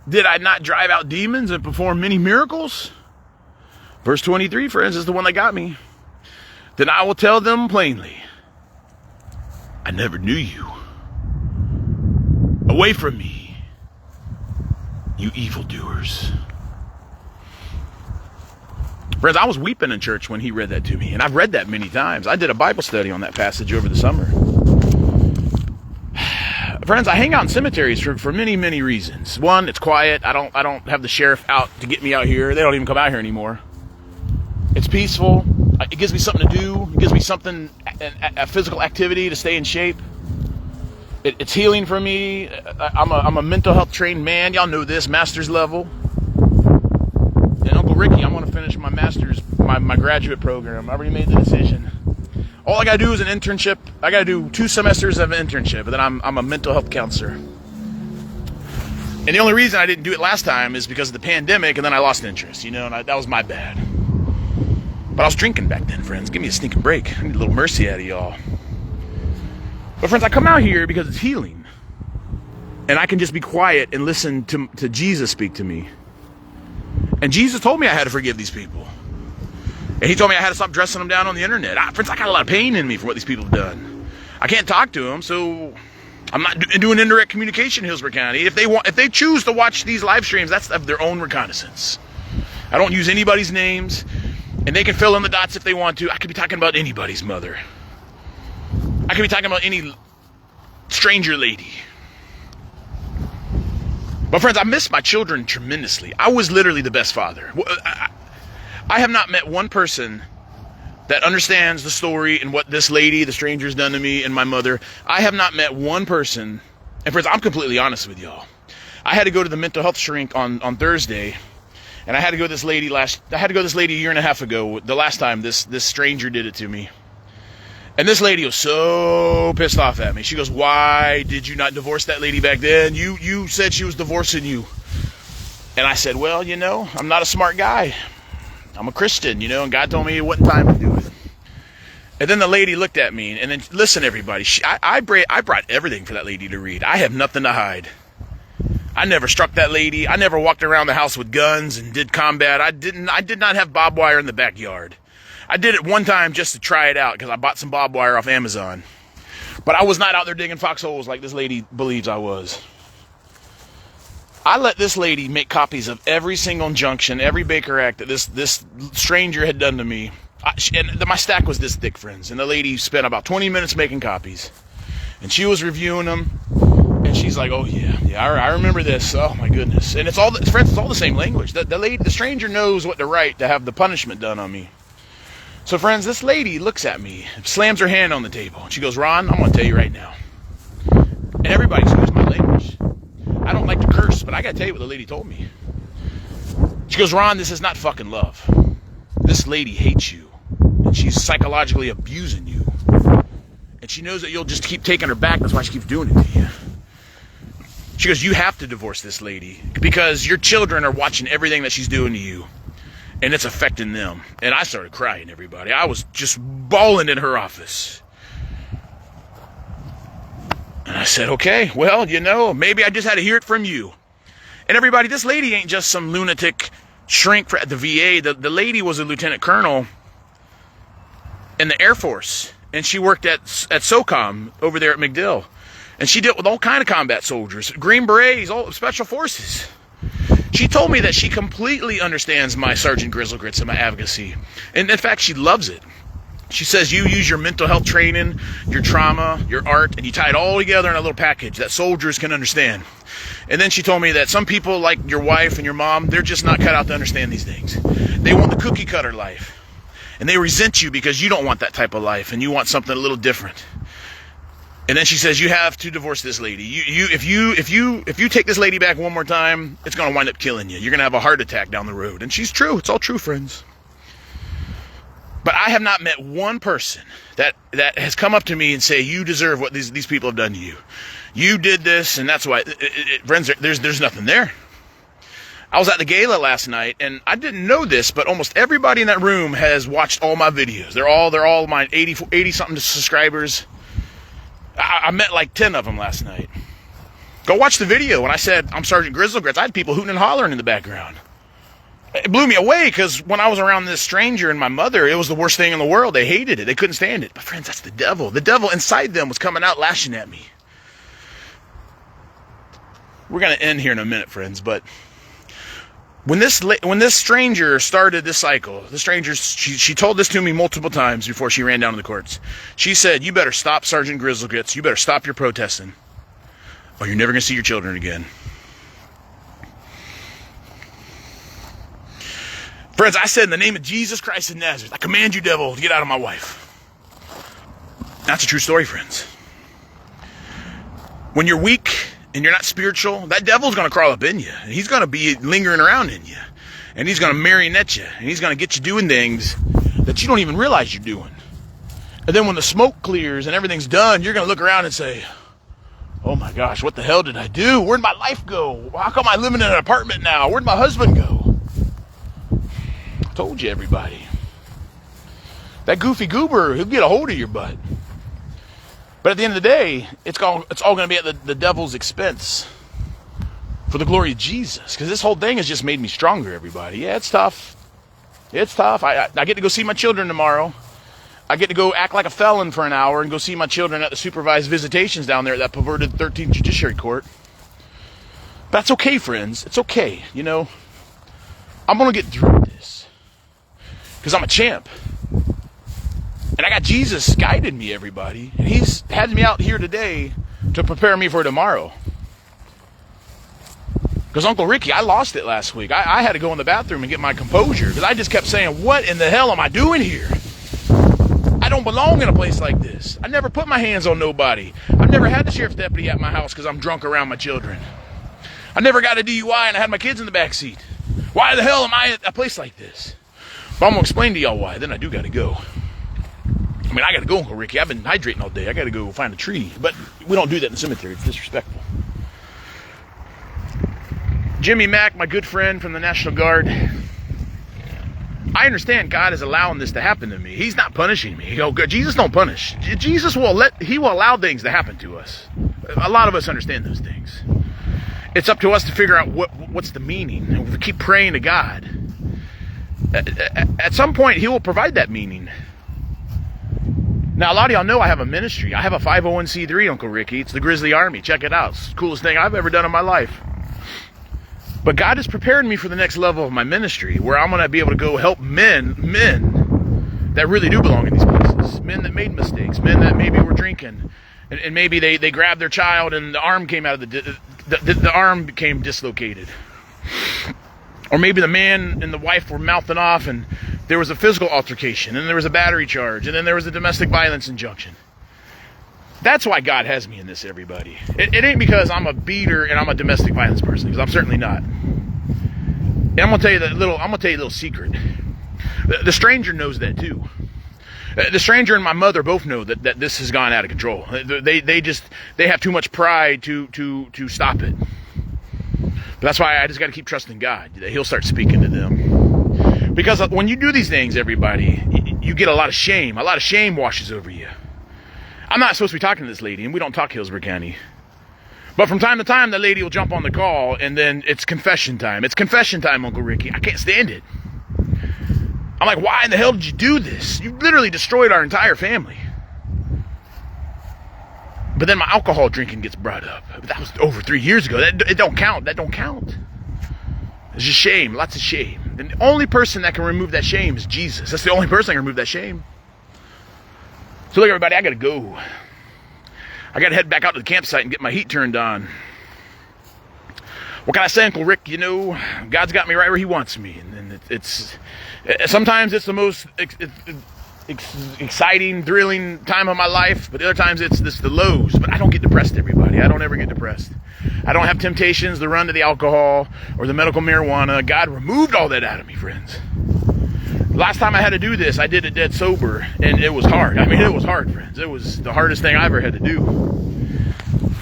Did I not drive out demons and perform many miracles? Verse 23, friends, is the one that got me. Then I will tell them plainly, I never knew you. Away from me, you evildoers. Friends, I was weeping in church when he read that to me, and I've read that many times. I did a Bible study on that passage over the summer. Friends, I hang out in cemeteries for many, many reasons. One, it's quiet. I don't have the sheriff out to get me out here. They don't even come out here anymore. It's peaceful. It gives me something to do. It gives me something, a physical activity to stay in shape. It's healing for me. I'm a mental health trained man. Y'all know this, master's level. And Uncle Ricky, I'm going to finish my master's, my graduate program. I already made the decision. All I gotta do is an internship. I gotta do 2 semesters of an internship, and then I'm a mental health counselor. And the only reason I didn't do it last time is because of the pandemic, and then I lost interest, and that was my bad. But I was drinking back then, friends. Give me a sneaking break. I need a little mercy out of y'all. But friends, I come out here because it's healing. And I can just be quiet and listen to Jesus speak to me. And Jesus told me I had to forgive these people. And he told me I had to stop dressing them down on the internet. Friends, I got a lot of pain in me for what these people have done. I can't talk to them, so I'm not doing indirect communication in Hillsborough County. If they choose to watch these live streams, that's of their own reconnaissance. I don't use anybody's names, and they can fill in the dots if they want to. I could be talking about anybody's mother. I could be talking about any stranger lady. But friends, I miss my children tremendously. I was literally the best father. I have not met one person that understands the story and what this lady, the stranger's done to me, and my mother. I have not met one person, and friends, I'm completely honest with y'all. I had to go to the mental health shrink on Thursday, and I had to go to this lady a year and a half ago, the last time this stranger did it to me. And this lady was so pissed off at me. She goes, "Why did you not divorce that lady back then? You said she was divorcing you." And I said, "Well, I'm not a smart guy. I'm a Christian, and God told me it wasn't time to do it." And then the lady looked at me, and then, listen, everybody, I brought everything for that lady to read. I have nothing to hide. I never struck that lady. I never walked around the house with guns and did combat. I did not have barbed wire in the backyard. I did it one time just to try it out because I bought some barbed wire off Amazon. But I was not out there digging foxholes like this lady believes I was. I let this lady make copies of every single injunction, every Baker Act that this stranger had done to me. My stack was this thick, friends. And the lady spent about 20 minutes making copies. And she was reviewing them. And she's like, "Oh, yeah, I remember this. Oh, my goodness." And friends, it's all the same language. The stranger knows what to write to have the punishment done on me. So, friends, this lady looks at me, slams her hand on the table. And she goes, "Ron, I'm going to tell you right now." And everybody excuse my language. I don't like to curse, but I got to tell you what the lady told me. She goes, "Ron, this is not fucking love. This lady hates you. And she's psychologically abusing you. And she knows that you'll just keep taking her back. That's why she keeps doing it to you." She goes, "You have to divorce this lady because your children are watching everything that she's doing to you. And it's affecting them." And I started crying, everybody. I was just bawling in her office. And I said, "Okay, well, maybe I just had to hear it from you." And everybody, this lady ain't just some lunatic shrink at the VA. The lady was a lieutenant colonel in the Air Force. And she worked at SOCOM over there at MacDill. And she dealt with all kind of combat soldiers, Green Berets, all special forces. She told me that she completely understands my Sergeant Grizzlegrits and my advocacy. And in fact, she loves it. She says you use your mental health training, your trauma, your art, and you tie it all together in a little package that soldiers can understand. And then she told me that some people, like your wife and your mom, they're just not cut out to understand these things. They want the cookie cutter life. And they resent you because you don't want that type of life and you want something a little different. And then she says, "You have to divorce this lady. If you take this lady back one more time, it's going to wind up killing you. You're going to have a heart attack down the road." And she's true. It's all true, friends. But I have not met one person that has come up to me and say, "You deserve what these people have done to you. You did this, and that's why." Friends, there's nothing there. I was at the gala last night, and I didn't know this, but almost everybody in that room has watched all my videos. They're all my 80 something subscribers. I met like 10 of them last night. Go watch the video. When I said I'm Sergeant Grizzlegrits, I had people hooting and hollering in the background. It blew me away because when I was around this stranger and my mother, it was the worst thing in the world. They hated it. They couldn't stand it. But friends, that's the devil. The devil inside them was coming out lashing at me. We're going to end here in a minute, friends, but when this stranger started this cycle, the stranger, she told this to me multiple times before she ran down to the courts. She said, "You better stop, Sergeant Grizzlegrits. You better stop your protesting, or you're never going to see your children again." Friends, I said, "In the name of Jesus Christ of Nazareth, I command you, devil, to get out of my wife." That's a true story, friends. When you're weak and you're not spiritual, that devil's going to crawl up in you. And he's going to be lingering around in you. And he's going to marionette you. And he's going to get you doing things that you don't even realize you're doing. And then when the smoke clears and everything's done, you're going to look around and say, oh my gosh, what the hell did I do? Where'd my life go? How come I'm living in an apartment now? Where'd my husband go? I told you, everybody. That goofy goober, he'll get a hold of your butt. But at the end of the day, it's all going to be at the devil's expense for the glory of Jesus. Because this whole thing has just made me stronger, everybody. Yeah, it's tough. It's tough. I get to go see my children tomorrow. I get to go act like a felon for an hour and go see my children at the supervised visitations down there at that perverted 13th Judiciary Court. But that's okay, friends. It's okay. You know, I'm going to get through this. Because I'm a champ. And I got Jesus guiding me, everybody. And he's had me out here today to prepare me for tomorrow. Because Uncle Ricky, I lost it last week. I had to go in the bathroom and get my composure. Because I just kept saying, what in the hell am I doing here? I don't belong in a place like this. I never put my hands on nobody. I've never had the sheriff's deputy at my house because I'm drunk around my children. I never got a DUI and I had my kids in the back seat. Why the hell am I at a place like this? But I'm going to explain to y'all why. Then I do got to go. I mean, I got to go, Uncle Ricky. I've been hydrating all day. I got to go find a tree. But we don't do that in the cemetery. It's disrespectful. Jimmy Mack, my good friend from the National Guard. I understand God is allowing this to happen to me. He's not punishing me. Jesus don't punish. Jesus will allow things to happen to us. A lot of us understand those things. It's up to us to figure out what's the meaning. We keep praying to God. At some point, he will provide that meaning. Now, a lot of y'all know I have a ministry. I have a 501c3, Uncle Ricky. It's the Grizzly Army. Check it out. It's the coolest thing I've ever done in my life. But God has prepared me for the next level of my ministry, where I'm going to be able to go help men that really do belong in these places. Men that made mistakes. Men that maybe were drinking. And maybe they grabbed their child and the arm came out of the arm became dislocated. Or maybe the man and the wife were mouthing off and there was a physical altercation, and there was a battery charge, and then there was a domestic violence injunction. That's why God has me in this, everybody. It ain't because I'm a beater and I'm a domestic violence person, because I'm certainly not. And I'm gonna tell you a little secret. The stranger knows that too. The stranger and my mother both know that this has gone out of control. They have too much pride to stop it. But that's why I just got to keep trusting God that He'll start speaking to them. Because when you do these things, everybody, you get a lot of shame. A lot of shame washes over you. I'm not supposed to be talking to this lady, and we don't talk Hillsborough County. But from time to time, the lady will jump on the call, and then it's confession time. It's confession time, Uncle Ricky. I can't stand it. I'm like, why in the hell did you do this? You literally destroyed our entire family. But then my alcohol drinking gets brought up. That was over 3 years ago. It don't count. That don't count. It's just shame. Lots of shame. And the only person that can remove that shame is Jesus. That's the only person that can remove that shame. So look, everybody, I got to go. I got to head back out to the campsite and get my heat turned on. What can I say, Uncle Rick? You know, God's got me right where He wants me. And it's sometimes it's the most exciting, thrilling time of my life, but the other times it's the lows. But I don't get depressed, everybody. I don't ever get depressed. I don't have temptations to run to the alcohol or the medical marijuana. God removed all that out of me, friends. Last time I had to do this, I did it dead sober, and it was hard. I mean, it was hard, friends. It was the hardest thing I ever had to do.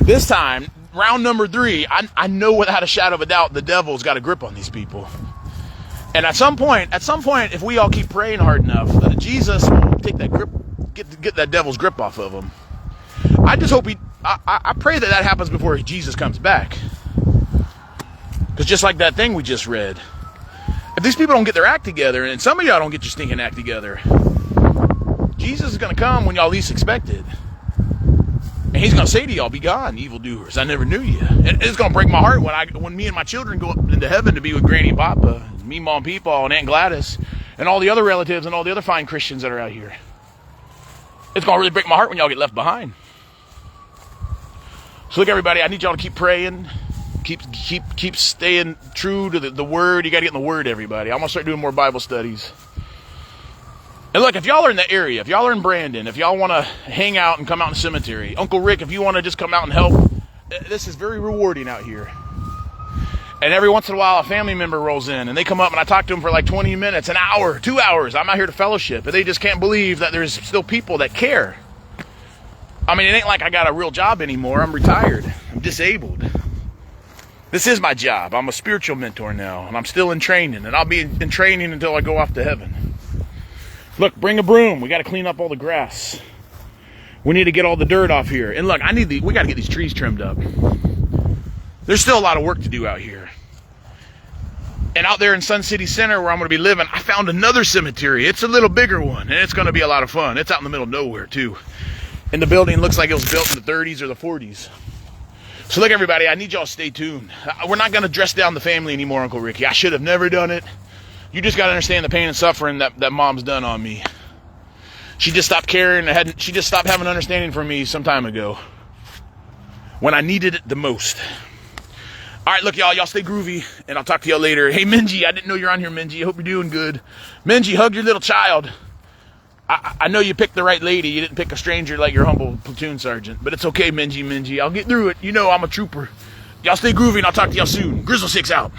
This time, round number 3, I know without a shadow of a doubt the devil's got a grip on these people. And at some point, if we all keep praying hard enough, Jesus will take that grip, get that devil's grip off of him. I just hope I pray that happens before Jesus comes back. Because just like that thing we just read, if these people don't get their act together, and some of y'all don't get your stinking act together, Jesus is going to come when y'all least expect it. And He's going to say to y'all, be gone, evildoers. I never knew you. And it's going to break my heart when me and my children go up into heaven to be with Granny and Papa, me, Mom, Peepaw, and Aunt Gladys, and all the other relatives and all the other fine Christians that are out here. It's going to really break my heart when y'all get left behind. So look, everybody, I need y'all to keep praying. Keep staying true to the Word. You got to get in the Word, everybody. I'm going to start doing more Bible studies. And look, if y'all are in the area, if y'all are in Brandon, if y'all want to hang out and come out in the cemetery, Uncle Rick, if you want to just come out and help, this is very rewarding out here. And every once in a while, a family member rolls in, and they come up, and I talk to them for like 20 minutes, an hour, 2 hours. I'm out here to fellowship, and they just can't believe that there's still people that care. I mean, it ain't like I got a real job anymore. I'm retired. I'm disabled. This is my job. I'm a spiritual mentor now, and I'm still in training, and I'll be in training until I go off to heaven. Look, bring a broom. We got to clean up all the grass. We need to get all the dirt off here. And look, we got to get these trees trimmed up. There's still a lot of work to do out here. And out there in Sun City Center, where I'm going to be living, I found another cemetery. It's a little bigger one, and it's going to be a lot of fun. It's out in the middle of nowhere, too. And the building looks like it was built in the 30s or the 40s. So look, everybody, I need y'all to stay tuned. We're not going to dress down the family anymore, Uncle Ricky. I should have never done it. You just got to understand the pain and suffering that Mom's done on me. She just stopped caring. She just stopped having understanding for me some time ago, when I needed it the most. All right, look, y'all stay groovy, and I'll talk to y'all later. Hey, Minji, I didn't know you're on here, Minji. I hope you're doing good. Minji, hug your little child. I know you picked the right lady. You didn't pick a stranger like your humble platoon sergeant. But it's okay, Minji. I'll get through it. You know I'm a trooper. Y'all stay groovy, and I'll talk to y'all soon. Grizzle 6 out.